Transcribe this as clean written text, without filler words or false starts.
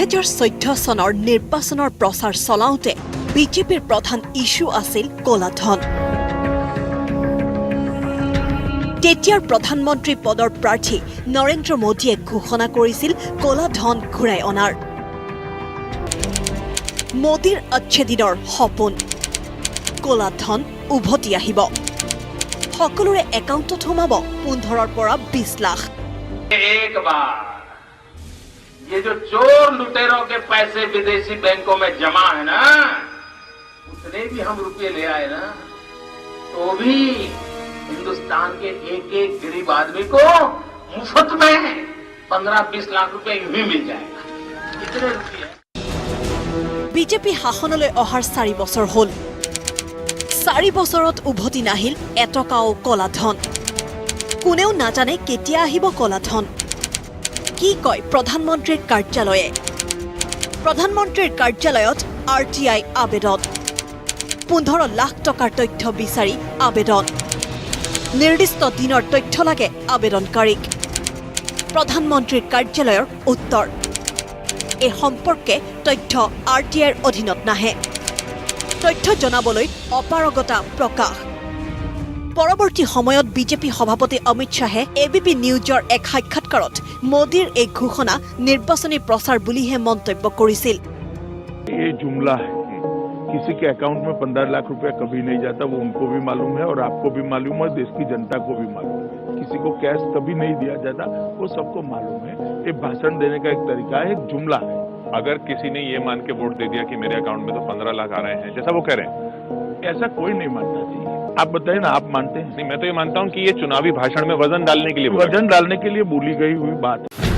2014 চনৰ নিৰ্বাচনৰ প্ৰচাৰ চলাওঁতে বিজেপিৰ প্ৰধান ইস্যু আছিল কলা ধন। তেতিয়াৰ প্ৰধানমন্ত্ৰী পদৰ প্ৰাৰ্থী নৰেন্দ্ৰ মোদীয়ে ঘোষণা কৰিছিল কলা ধন ঘূৰাই অনাৰ। মোদীৰ अच्छे দিনৰ সপোন কলা ধন উভতি আহিব, সকলোৰে একাউণ্টত সোমাব 15 পৰা 20 লাখ। एक बार ये जो चोर लुटेरों के पैसे विदेशी बैंकों में जमा है ना, उतने भी हम रुपये ले आए ना, तो भी हिंदुस्तान के एक एक गरीब आदमी को मुफ्त में 15-20 लाख रुपए यूं ही मिल जाएगा। इतने रुपये বিজেপি শাসনলৈ অহাৰ 4 বছৰ হ'ল। 4 বছৰত উভতি নাহিল এটকাও কলা ধন। কোনেও নাজানে কেতিয়া আহিব কলা ধন। কি কয় প্ৰধানমন্ত্ৰীৰ কাৰ্যালয়ে? প্ৰধানমন্ত্ৰীৰ কাৰ্যালয়ত RTI আবেদন, 15 লাখ টকাৰ তথ্য বিচাৰি আবেদন, নিৰ্দিষ্ট দিনৰ তথ্য লাগে আবেদনকাৰীক। প্ৰধানমন্ত্ৰীৰ কাৰ্যালয়ৰ উত্তৰ, এই সম্পৰ্কে তথ্য RTIৰ অধীনত নাহে। তথ্য জনাবলৈ অপাৰগতা প্ৰকাশ। পৰৱৰ্তী সময়ত বিজেপি সভাপতি অমিত শ্বাহে ABP নিউজৰ এক সাক্ষাৎকাৰত মোদীৰ এই ঘোষণা নিৰ্বাচনী প্ৰচাৰ বুলিহে মন্তব্য কৰিছিল। ये जुमला है, किसी के अकाउंट में 15 लाख रुपया कभी नहीं जाता, वो उनको भी मालूम है और आपको भी मालूम है, देश की जनता को भी मालूम है। किसी को कैश कभी नहीं दिया जाता, वो सबको मालूम है। ये भाषण देने का एक तरीका है, एक जुमला है। अगर किसी ने ये मान के वोट दे दिया कि मेरे अकाउंट में तो 15 लाख आ रहे हैं, जैसा वो कह रहे हैं, ऐसा कोई नहीं मानना चाहिए। आप बताइए ना, आप मानते हैं? नहीं, मैं तो ये मानता हूँ कि ये चुनावी भाषण में वजन डालने के लिए वजन डालने के लिए बोली गई हुई बात है।